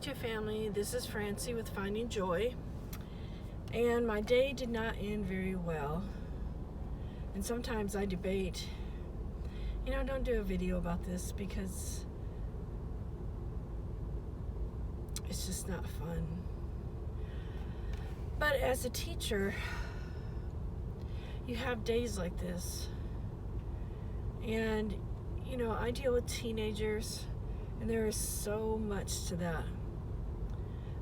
Unjoyful family, this is Francie with Finding Joy, and my day did not end very well, and sometimes I debate, don't do a video about this because it's just not fun. But as a teacher, you have days like this, and I deal with teenagers, and there is so much to that.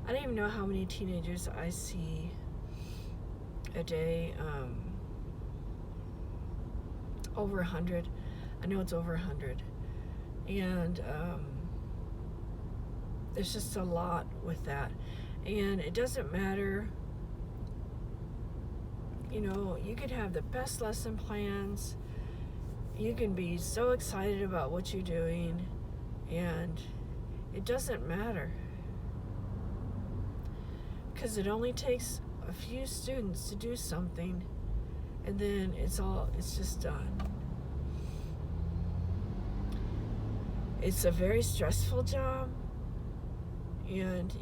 I don't even know how many teenagers I see a day. Over 100. I know it's over 100. And there's just a lot with that. And it doesn't matter. You could have the best lesson plans. You can be so excited about what you're doing. And it doesn't matter. Because it only takes a few students to do something, and then it's just done. It's a very stressful job, and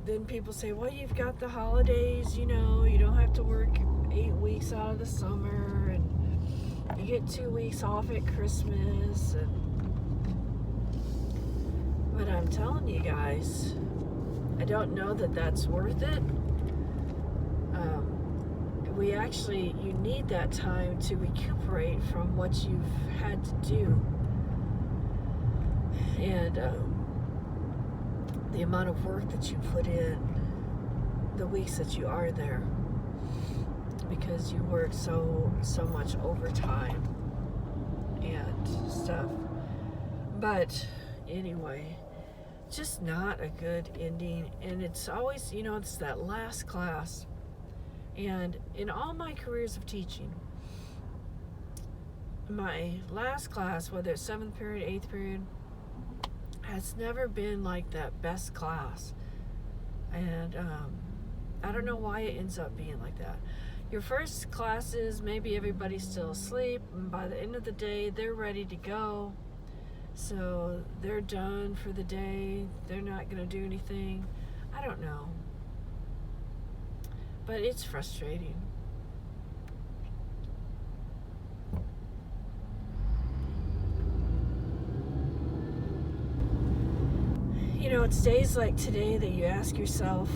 then people say, well, you've got the holidays, you don't have to work 8 weeks out of the summer, and you get 2 weeks off at Christmas, but I'm telling you guys, I don't know that that's worth it. You need that time to recuperate from what you've had to do. And the amount of work that you put in, the weeks that you are there, because you work so much overtime and stuff. But anyway, just not a good ending. And it's always, it's that last class. And in all my careers of teaching, my last class, whether it's 7th period, 8th period, has never been like that best class. And I don't know why it ends up being like that. Your first classes, maybe everybody's still asleep, and by the end of the day, they're ready to go. So they're done for the day. They're not going to do anything. I don't know. But it's frustrating. It's days like today that you ask yourself,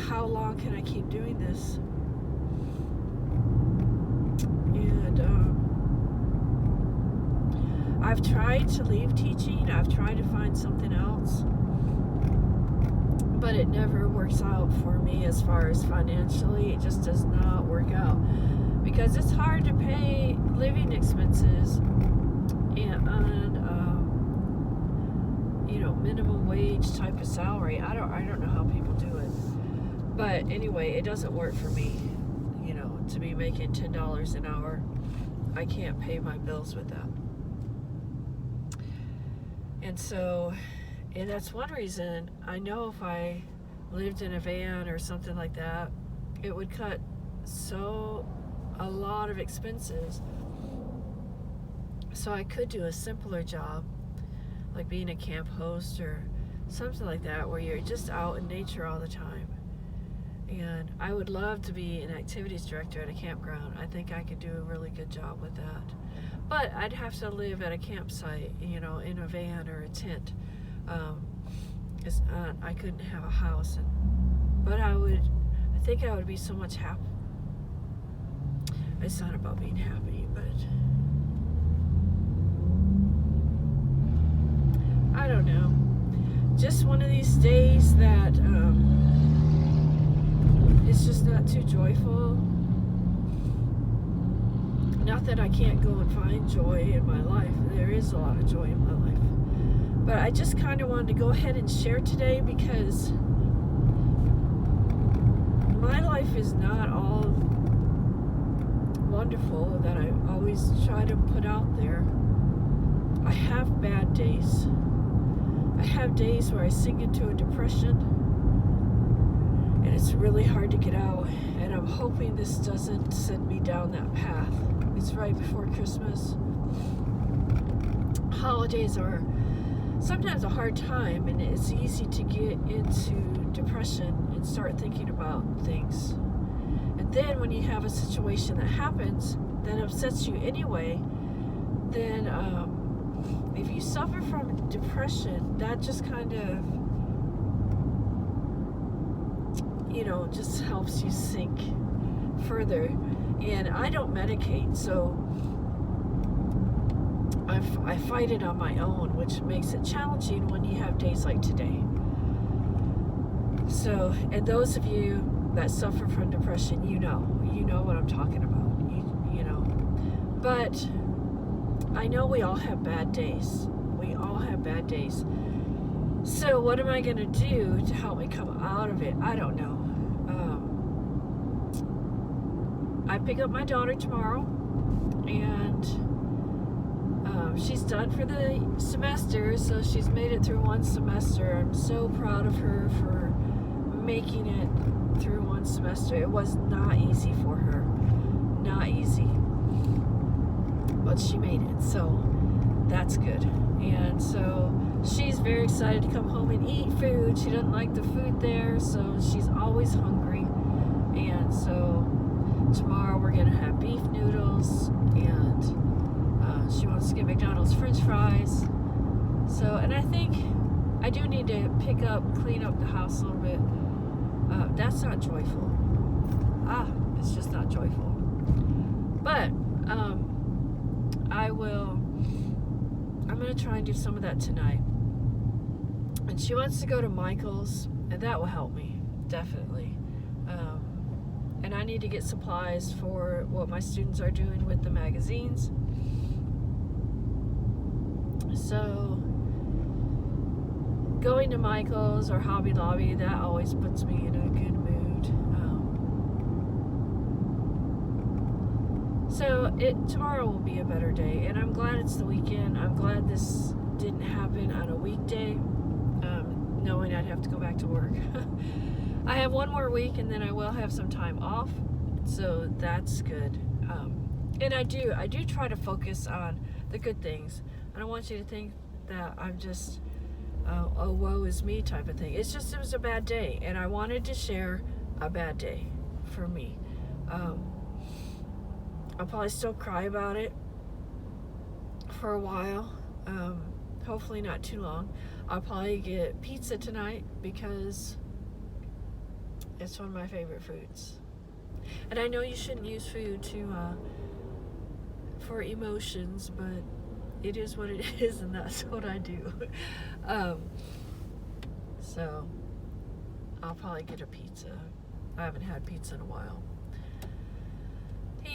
how long can I keep doing this? And I've tried to leave teaching. I've tried to find something else. But it never works out for me as far as financially. It just does not work out. Because it's hard to pay living expenses and minimum wage type of salary. I don't know how people do it. But anyway, it doesn't work for me. To be making $10 an hour, I can't pay my bills with that. And that's one reason I know if I lived in a van or something like that, it would cut a lot of expenses. So I could do a simpler job, like being a camp host or something like that, where you're just out in nature all the time. And I would love to be an activities director at a campground. I think I could do a really good job with that. But I'd have to live at a campsite, in a van or a tent. I couldn't have a house, but I think I would be so much happy. It's not about being happy, but I don't know. Just one of these days that it's just not too joyful. Not that I can't go and find joy in my life. There is a lot of joy in my life. But I just kind of wanted to go ahead and share today because my life is not all wonderful that I always try to put out there. I have bad days. I have days where I sink into a depression and it's really hard to get out, and I'm hoping this doesn't send me down that path. It's right before Christmas. Holidays are sometimes a hard time, and it's easy to get into depression and start thinking about things. And then when you have a situation that happens that upsets you anyway, then if you suffer from depression, that just kind of, just helps you sink further. And I don't medicate, so I fight it on my own, which makes it challenging when you have days like today. So, and those of you that suffer from depression, you know what I'm talking about. You know. But I know we all have bad days. We all have bad days. So what am I going to do to help me come out of it? I don't know. I pick up my daughter tomorrow, and she's done for the semester, so she's made it through one semester. I'm so proud of her for making it through one semester. It was not easy for her. Not easy. But she made it, so that's good. And so she's very excited to come home and eat food. She doesn't like the food there, so she's always hungry. And so tomorrow we're going to have beef noodles, and she wants to get McDonald's French fries. So, and I think I do need to clean up the house a little bit. That's not joyful. It's just not joyful. But I'm going to try and do some of that tonight. And she wants to go to Michael's, and that will help me, definitely. And I need to get supplies for what my students are doing with the magazines. So going to Michael's or Hobby Lobby, that always puts me in a good mood. So tomorrow will be a better day, and I'm glad it's the weekend. I'm glad this didn't happen on a weekday, knowing I'd have to go back to work. I have one more week, and then I will have some time off, so that's good. And I do try to focus on the good things. I don't want you to think that I'm just oh, woe is me type of thing. It was a bad day, and I wanted to share a bad day for me. I'll probably still cry about it for a while. Hopefully not too long. I'll probably get pizza tonight because it's one of my favorite foods. And I know you shouldn't use food for emotions, but it is what it is, and that's what I do. So I'll probably get a pizza. I haven't had pizza in a while.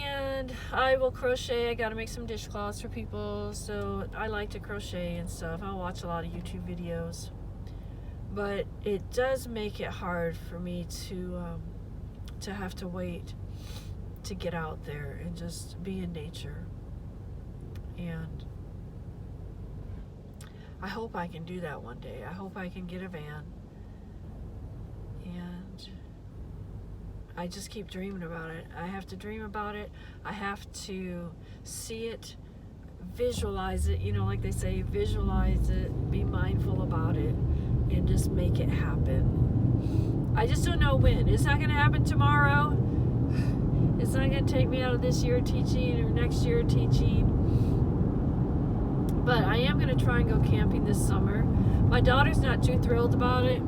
And I will crochet. I gotta make some dishcloths for people, so I like to crochet and stuff. I'll watch a lot of YouTube videos. But it does make it hard for me to have to wait to get out there and just be in nature. And I hope I can do that one day. I hope I can get a van. And I just keep dreaming about it. I have to dream about it. I have to see it, visualize it. Like they say, visualize it, be mindful about it, and just make it happen. I just don't know when. It's not going to happen tomorrow. It's not going to take me out of this year teaching or next year teaching. But I am going to try and go camping this summer. My daughter's not too thrilled about it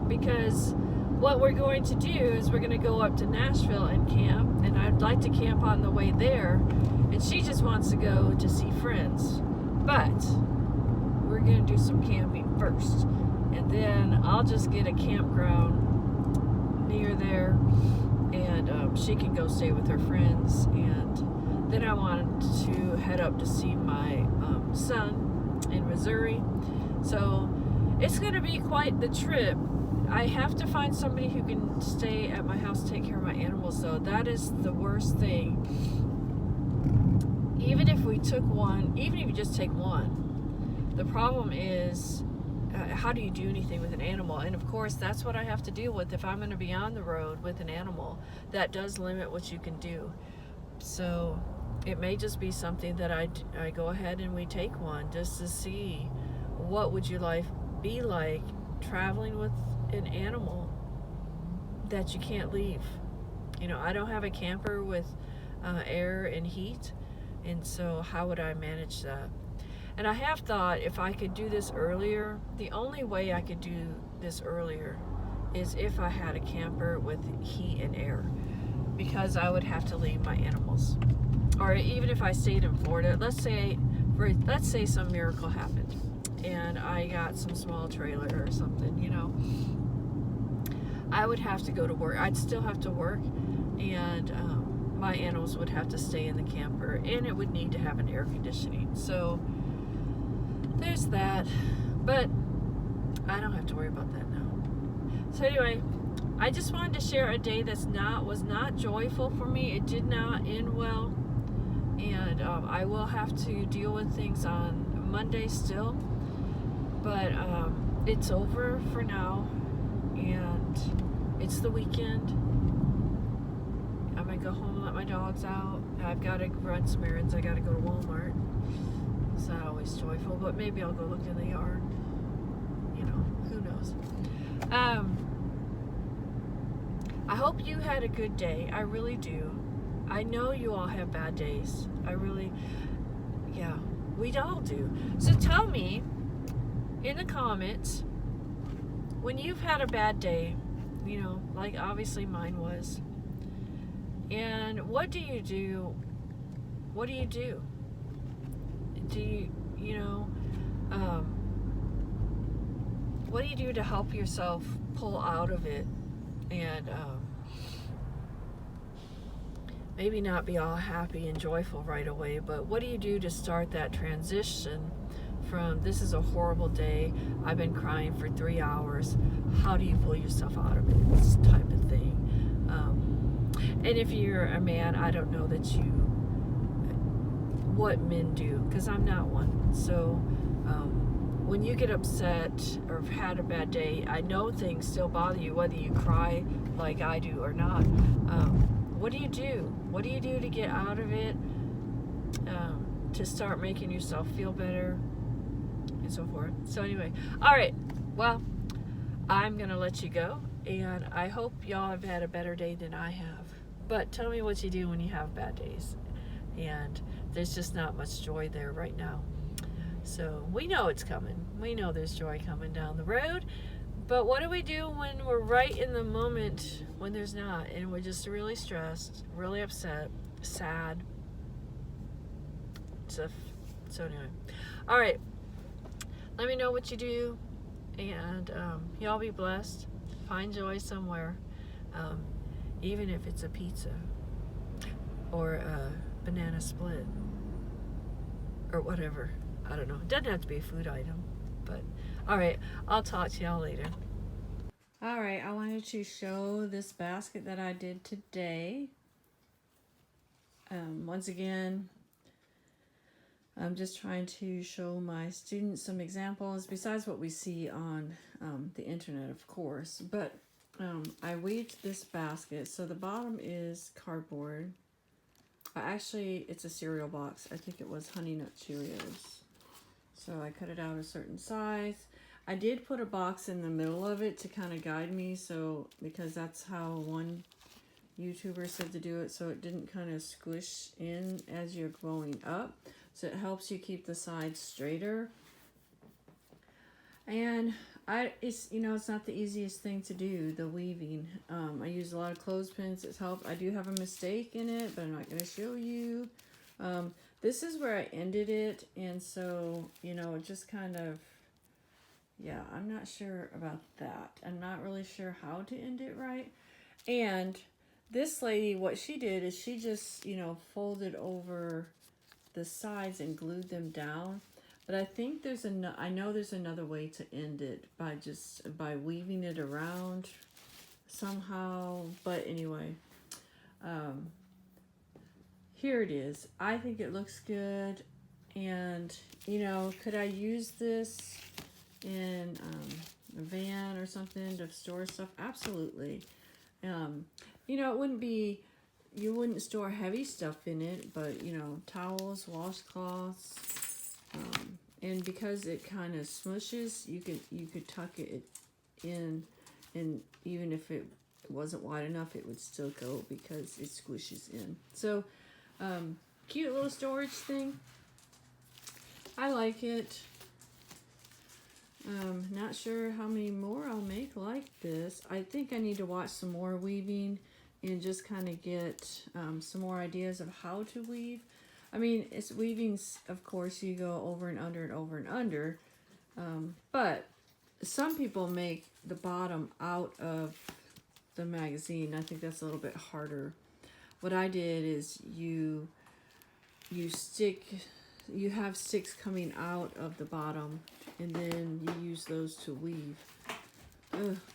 because what we're going to do is we're going to go up to Nashville and camp, and I'd like to camp on the way there, and she just wants to go to see friends. But we're going to do some camping first, and then I'll just get a campground near there, and she can go stay with her friends. And then I wanted to head up to see my son in Missouri. So it's going to be quite the trip. I have to find somebody who can stay at my house, take care of my animals, though. That is the worst thing. Even if we took one, even if you just take one, the problem is how do you do anything with an animal? And of course, that's what I have to deal with if I'm going to be on the road with an animal. That does limit what you can do. So it may just be something that I go ahead and we take one just to see what would your life be like traveling with an animal that you can't leave? You know, I don't have a camper with air and heat, and so how would I manage that? And I have thought if I could do this earlier, the only way I could do this earlier is if I had a camper with heat and air, because I would have to leave my animals. Or even if I stayed in Florida, let's say some miracle happened and I got some small trailer or something, you know, I would have to go to work. I'd still have to work, and my animals would have to stay in the camper, and it would need to have an air conditioning. So there's that, but I don't have to worry about that now. So anyway, I just wanted to share a day was not joyful for me. It did not end well, and I will have to deal with things on Monday still, but it's over for now, and it's the weekend. I'm gonna go home and let my dogs out. I've got to run some errands. I got to go to Walmart. It's not always joyful, but maybe I'll go look in the yard. You know, who knows? I hope you had a good day. I really do. I know you all have bad days. Yeah, we all do. So tell me in the comments when you've had a bad day, you know, like obviously mine was. And what do you do? What do you do? Do you, what do you do to help yourself pull out of it and maybe not be all happy and joyful right away, but what do you do to start that transition from this is a horrible day, I've been crying for 3 hours, how do you pull yourself out of it, this type of thing. And if you're a man, I don't know what men do, because I'm not one. So when you get upset or have had a bad day, I know things still bother you, whether you cry like I do or not. What do you do? What do you do to get out of it, to start making yourself feel better, and so forth? So anyway, all right, well, I'm gonna let you go, and I hope y'all have had a better day than I have. But tell me what you do when you have bad days, and there's just not much joy there right now. So we know it's coming. We know there's joy coming down the road. But what do we do when we're right in the moment when there's not, and we're just really stressed, really upset, sad? So anyway, all right. Let me know what you do, and y'all be blessed. Find joy somewhere, even if it's a pizza or a banana split or whatever. I don't know. It doesn't have to be a food item, but all right. I'll talk to y'all later. All right. I wanted to show this basket that I did today. Once again, I'm just trying to show my students some examples besides what we see on the internet, of course. But I weaved this basket. So the bottom is cardboard. Actually, it's a cereal box. I think it was Honey Nut Cheerios. So I cut it out a certain size. I did put a box in the middle of it to kind of guide me, so because that's how one YouTuber said to do it, so it didn't kind of squish in as you're going up. So it helps you keep the sides straighter. And it's not the easiest thing to do, the weaving. I use a lot of clothespins. It's helped. I do have a mistake in it, but I'm not going to show you. This is where I ended it, and so it just kind of, yeah, I'm not sure about that. I'm not really sure how to end it right. And this lady, what she did is she just folded over the sides and glued them down. But I think I know there's another way to end it by weaving it around somehow. But anyway, here it is. I think it looks good. And, could I use this in a van or something to store stuff? Absolutely. It wouldn't be, you wouldn't store heavy stuff in it, but, towels, washcloths, and because it kind of smushes, you could tuck it in, and even if it wasn't wide enough, it would still go because it squishes in. So cute little storage thing. I like it. Not sure how many more I'll make like this. I think I need to watch some more weaving and just kind of get some more ideas of how to weave. I mean, it's weaving, of course, you go over and under and over and under. But some people make the bottom out of the magazine. I think that's a little bit harder. What I did is you have sticks coming out of the bottom, and then you use those to weave.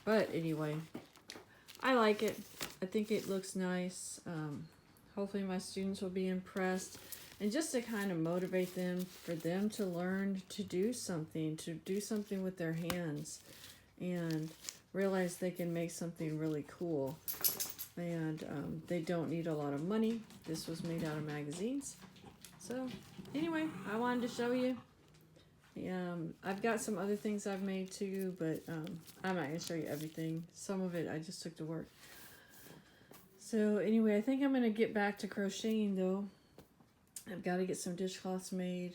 But anyway, I like it. I think it looks nice. Hopefully my students will be impressed, and just to kind of motivate them, for them to learn to do something with their hands, and realize they can make something really cool. And they don't need a lot of money. This was made out of magazines. So anyway, I wanted to show you. I've got some other things I've made too, but I'm not going to show you everything. Some of it I just took to work. So anyway, I think I'm going to get back to crocheting though. I've got to get some dishcloths made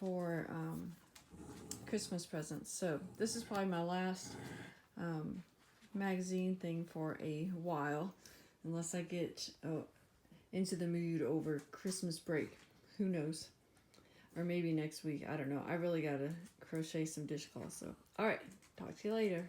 for Christmas presents. So this is probably my last magazine thing for a while, unless I get into the mood over Christmas break. Who knows? Or maybe next week. I don't know. I really got to crochet some dishcloths. So, all right. Talk to you later.